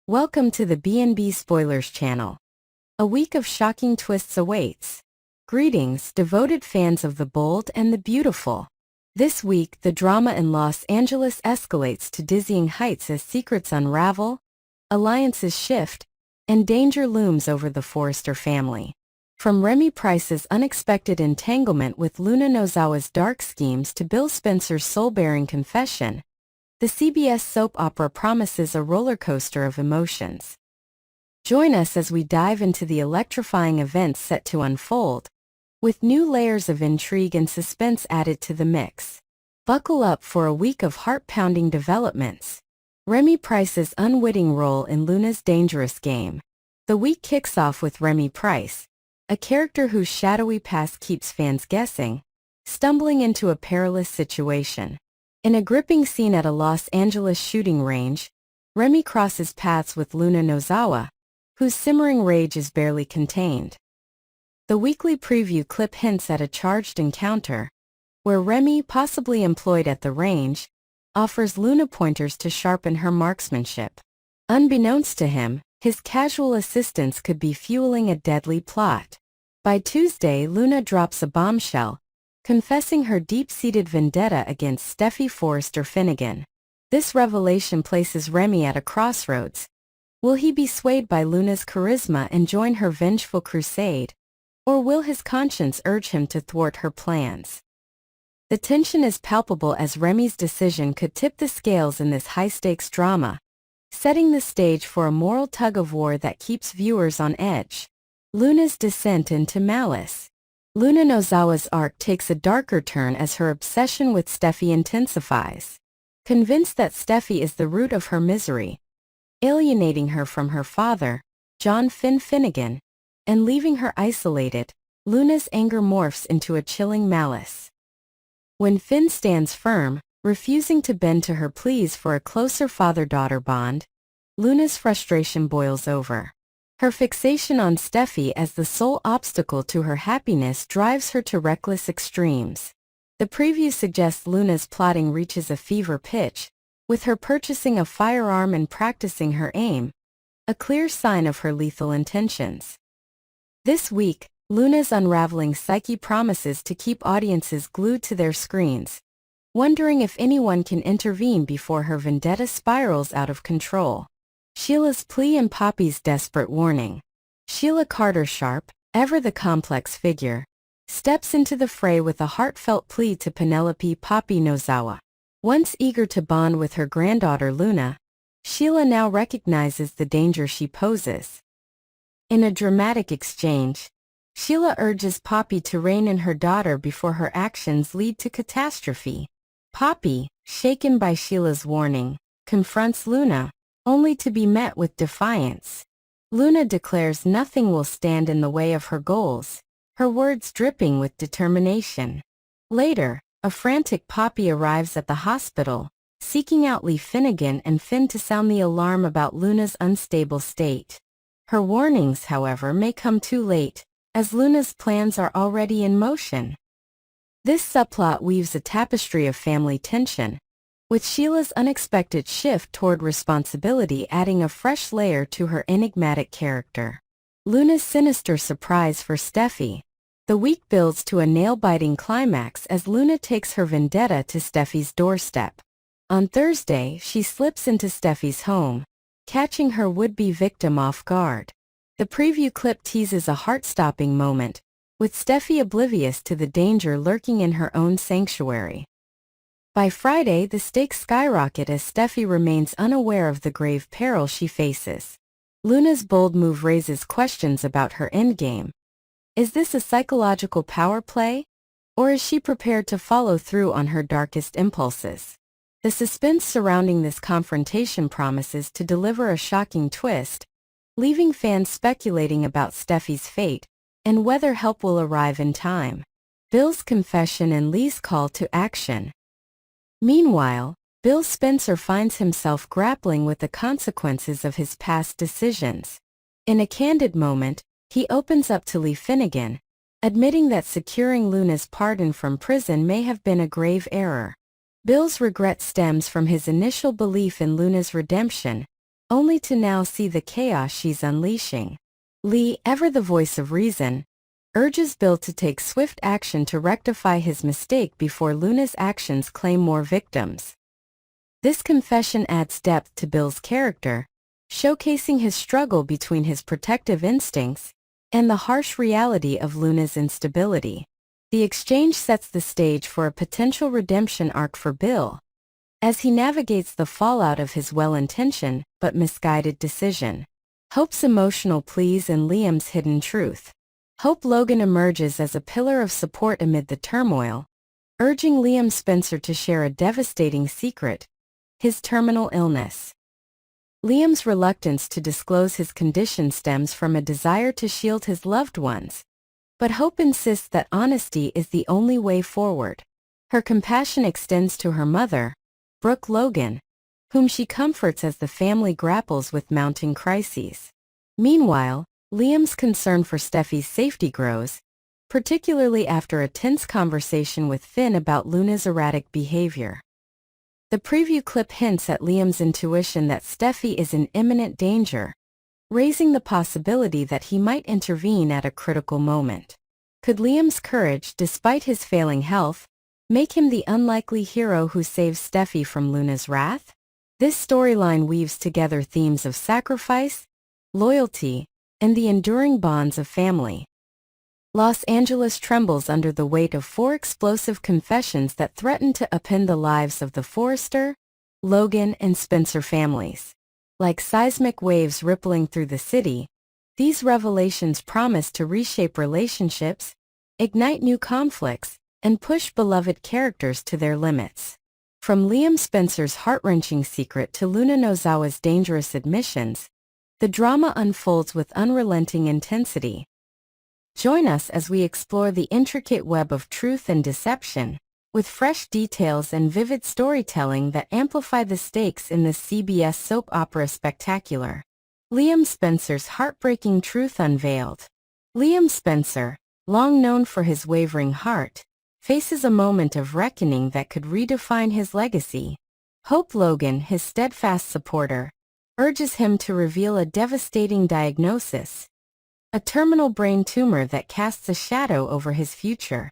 Welcome to the B&B Spoilers channel. A week of shocking twists awaits. Greetings, devoted fans of the bold and the beautiful. This week, the drama in Los Angeles escalates to dizzying heights as secrets unravel, alliances shift, and danger looms over the Forrester family. From Remy Price's unexpected entanglement with Luna Nozawa's dark schemes to Bill Spencer's soul-bearing confession, the CBS soap opera promises a roller coaster of emotions. Join us as we dive into the electrifying events set to unfold, with new layers of intrigue and suspense added to the mix. Buckle up for a week of heart-pounding developments. Remy Price's unwitting role in Luna's dangerous game. The week kicks off with Remy Price, a character whose shadowy past keeps fans guessing, stumbling into a perilous situation. In a gripping scene at a Los Angeles shooting range, Remy crosses paths with Luna Nozawa, whose simmering rage is barely contained. The weekly preview clip hints at a charged encounter, where Remy, possibly employed at the range, offers Luna pointers to sharpen her marksmanship. Unbeknownst to him, his casual assistance could be fueling a deadly plot. By Tuesday, Luna drops a bombshell, confessing her deep-seated vendetta against Steffi Forrester Finnegan. This revelation places Remy at a crossroads. Will he be swayed by Luna's charisma and join her vengeful crusade, or will his conscience urge him to thwart her plans? The tension is palpable as Remy's decision could tip the scales in this high-stakes drama, setting the stage for a moral tug-of-war that keeps viewers on edge. Luna's descent into malice. Luna Nozawa's arc takes a darker turn as her obsession with Steffi intensifies. Convinced that Steffi is the root of her misery, alienating her from her father, John Finnegan, and leaving her isolated, Luna's anger morphs into a chilling malice. When Finn stands firm, refusing to bend to her pleas for a closer father-daughter bond, Luna's frustration boils over. Her fixation on Steffi as the sole obstacle to her happiness drives her to reckless extremes. The preview suggests Luna's plotting reaches a fever pitch, with her purchasing a firearm and practicing her aim, a clear sign of her lethal intentions. This week, Luna's unraveling psyche promises to keep audiences glued to their screens, wondering if anyone can intervene before her vendetta spirals out of control. Sheila's plea and Poppy's desperate warning. Sheila Carter Sharp, ever the complex figure, steps into the fray with a heartfelt plea to Penelope Poppy Nozawa. Once eager to bond with her granddaughter Luna, Sheila now recognizes the danger she poses. In a dramatic exchange, Sheila urges Poppy to rein in her daughter before her actions lead to catastrophe. Poppy, shaken by Sheila's warning, confronts Luna, only to be met with defiance. Luna declares nothing will stand in the way of her goals, her words dripping with determination. Later, a frantic Poppy arrives at the hospital, seeking out Lee Finnegan and Finn to sound the alarm about Luna's unstable state. Her warnings, however, may come too late, as Luna's plans are already in motion. This subplot weaves a tapestry of family tension, with Sheila's unexpected shift toward responsibility adding a fresh layer to her enigmatic character. Luna's sinister surprise for Steffi. The week builds to a nail-biting climax as Luna takes her vendetta to Steffi's doorstep. On Thursday, she slips into Steffi's home, catching her would-be victim off guard. The preview clip teases a heart-stopping moment, with Steffi oblivious to the danger lurking in her own sanctuary. By Friday, the stakes skyrocket as Steffi remains unaware of the grave peril she faces. Luna's bold move raises questions about her endgame. Is this a psychological power play, or is she prepared to follow through on her darkest impulses? The suspense surrounding this confrontation promises to deliver a shocking twist, leaving fans speculating about Steffi's fate and whether help will arrive in time. Bill's confession and Lee's call to action. Meanwhile, Bill Spencer finds himself grappling with the consequences of his past decisions. In a candid moment, he opens up to Lee Finnegan, admitting that securing Luna's pardon from prison may have been a grave error. Bill's regret stems from his initial belief in Luna's redemption, only to now see the chaos she's unleashing. Lee, ever the voice of reason, urges Bill to take swift action to rectify his mistake before Luna's actions claim more victims. This confession adds depth to Bill's character, showcasing his struggle between his protective instincts and the harsh reality of Luna's instability. The exchange sets the stage for a potential redemption arc for Bill, as he navigates the fallout of his well-intentioned but misguided decision. Hope's emotional pleas and Liam's hidden truth. Hope Logan emerges as a pillar of support amid the turmoil, urging Liam Spencer to share a devastating secret: his terminal illness. Liam's reluctance to disclose his condition stems from a desire to shield his loved ones, but Hope insists that honesty is the only way forward. Her compassion extends to her mother, Brooke Logan, whom she comforts as the family grapples with mounting crises. Meanwhile, Liam's concern for Steffi's safety grows, particularly after a tense conversation with Finn about Luna's erratic behavior. The preview clip hints at Liam's intuition that Steffi is in imminent danger, raising the possibility that he might intervene at a critical moment. Could Liam's courage, despite his failing health, make him the unlikely hero who saves Steffi from Luna's wrath? This storyline weaves together themes of sacrifice, loyalty, and the enduring bonds of family. Los Angeles trembles under the weight of 4 explosive confessions that threaten to upend the lives of the Forrester, Logan, and Spencer families. Like seismic waves rippling through the city, these revelations promise to reshape relationships, ignite new conflicts, and push beloved characters to their limits. From Liam Spencer's heart-wrenching secret to Luna Nozawa's dangerous admissions, the drama unfolds with unrelenting intensity. Join us as we explore the intricate web of truth and deception, with fresh details and vivid storytelling that amplify the stakes in this CBS soap opera spectacular. Liam Spencer's heartbreaking truth unveiled. Liam Spencer, long known for his wavering heart, faces a moment of reckoning that could redefine his legacy. Hope Logan, his steadfast supporter, urges him to reveal a devastating diagnosis: a terminal brain tumor that casts a shadow over his future.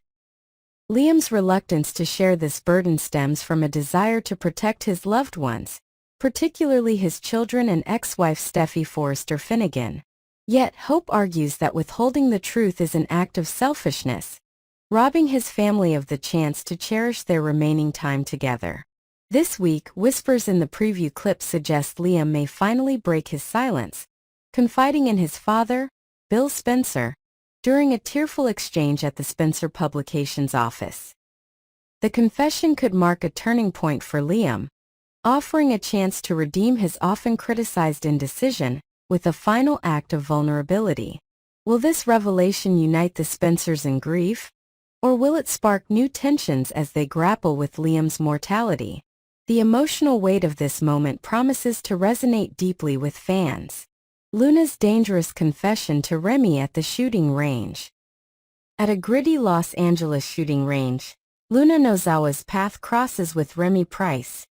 Liam's reluctance to share this burden stems from a desire to protect his loved ones, particularly his children and ex-wife Steffi Forrester Finnegan. Yet Hope argues that withholding the truth is an act of selfishness, robbing his family of the chance to cherish their remaining time together. This week, whispers in the preview clip suggest Liam may finally break his silence, confiding in his father, Bill Spencer, during a tearful exchange at the Spencer Publications office. The confession could mark a turning point for Liam, offering a chance to redeem his often criticized indecision with a final act of vulnerability. Will this revelation unite the Spencers in grief, or will it spark new tensions as they grapple with Liam's mortality? The emotional weight of this moment promises to resonate deeply with fans. Luna's dangerous confession to Remy at the shooting range. At a gritty Los Angeles shooting range, Luna Nozawa's path crosses with Remy Price,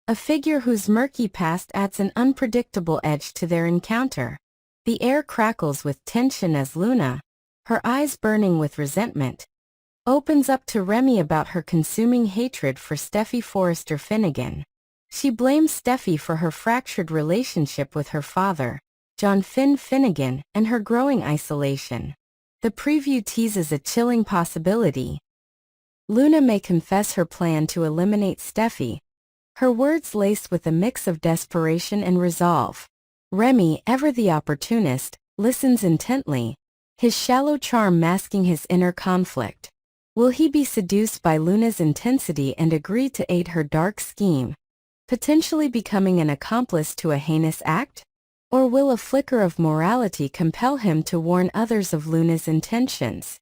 a figure whose murky past adds an unpredictable edge to their encounter. The air crackles with tension as Luna, her eyes burning with resentment, opens up to Remy about her consuming hatred for Steffi Forrester Finnegan. She blames Steffi for her fractured relationship with her father, John Finnegan, and her growing isolation. The preview teases a chilling possibility. Luna may confess her plan to eliminate Steffi, her words laced with a mix of desperation and resolve. Remy, ever the opportunist, listens intently, his shallow charm masking his inner conflict. Will he be seduced by Luna's intensity and agree to aid her dark scheme, potentially becoming an accomplice to a heinous act? Or will a flicker of morality compel him to warn others of Luna's intentions?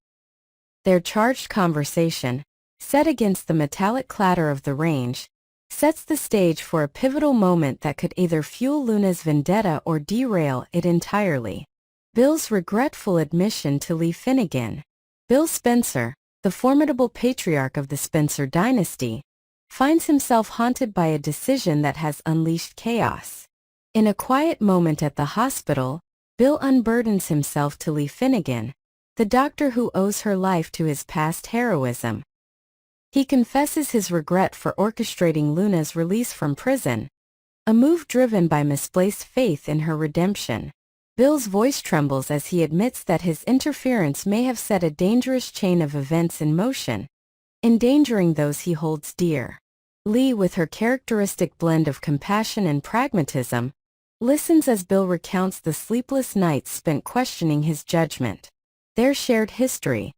Their charged conversation, set against the metallic clatter of the range, sets the stage for a pivotal moment that could either fuel Luna's vendetta or derail it entirely. Bill's regretful admission to Lee Finnegan. Bill Spencer, the formidable patriarch of the Spencer dynasty, finds himself haunted by a decision that has unleashed chaos. In a quiet moment at the hospital, Bill unburdens himself to Lee Finnegan, the doctor who owes her life to his past heroism. He confesses his regret for orchestrating Luna's release from prison, a move driven by misplaced faith in her redemption. Bill's voice trembles as he admits that his interference may have set a dangerous chain of events in motion, endangering those he holds dear. Lee, with her characteristic blend of compassion and pragmatism, listens as Bill recounts the sleepless nights spent questioning his judgment. Their shared history,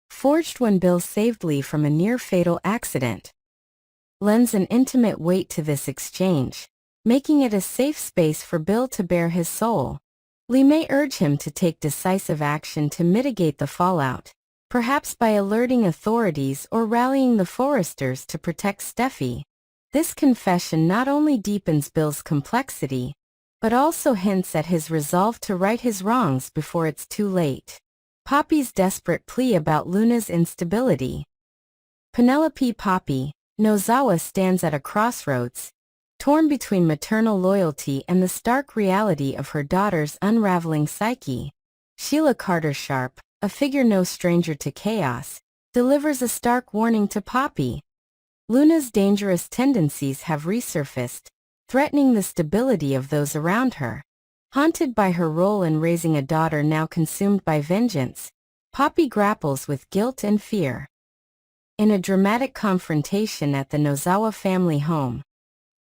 forged when Bill saved Lee from a near-fatal accident, lends an intimate weight to this exchange, making it a safe space for Bill to bare his soul. Lee may urge him to take decisive action to mitigate the fallout, perhaps by alerting authorities or rallying the Forresters to protect Steffi. This confession not only deepens Bill's complexity, but also hints at his resolve to right his wrongs before it's too late. Poppy's desperate plea about Luna's instability. Penelope Poppy Nozawa stands at a crossroads, torn between maternal loyalty and the stark reality of her daughter's unraveling psyche. Sheila Carter Sharp, a figure no stranger to chaos, delivers a stark warning to Poppy. Luna's dangerous tendencies have resurfaced, threatening the stability of those around her. Haunted by her role in raising a daughter now consumed by vengeance, Poppy grapples with guilt and fear. In a dramatic confrontation at the Nozawa family home,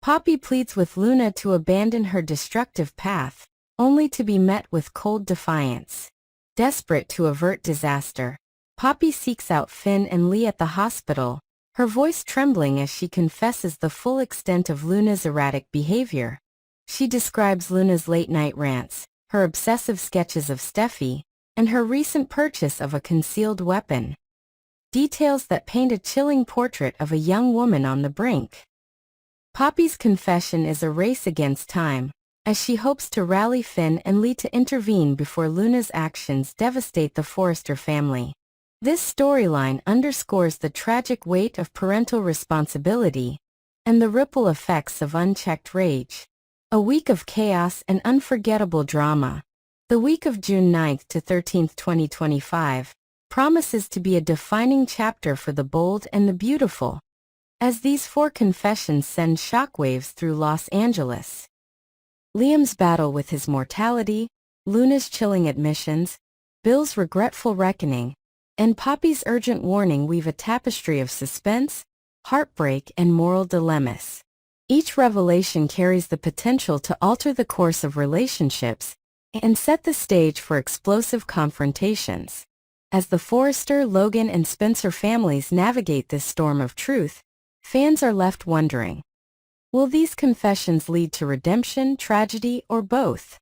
Poppy pleads with Luna to abandon her destructive path, only to be met with cold defiance. Desperate to avert disaster, Poppy seeks out Finn and Lee at the hospital, her voice trembling as she confesses the full extent of Luna's erratic behavior. She describes Luna's late-night rants, her obsessive sketches of Steffi, and her recent purchase of a concealed weapon. Details that paint a chilling portrait of a young woman on the brink. Poppy's confession is a race against time, as she hopes to rally Finn and Lee to intervene before Luna's actions devastate the Forrester family. This storyline underscores the tragic weight of parental responsibility and the ripple effects of unchecked rage. A week of chaos and unforgettable drama. The week of June 9th to 13th, 2025, promises to be a defining chapter for the bold and the beautiful, as these 4 confessions send shockwaves through Los Angeles. Liam's battle with his mortality, Luna's chilling admissions, Bill's regretful reckoning, and Poppy's urgent warning weave a tapestry of suspense, heartbreak, and moral dilemmas. Each revelation carries the potential to alter the course of relationships and set the stage for explosive confrontations. As the Forrester, Logan, and Spencer families navigate this storm of truth, fans are left wondering, will these confessions lead to redemption, tragedy, or both?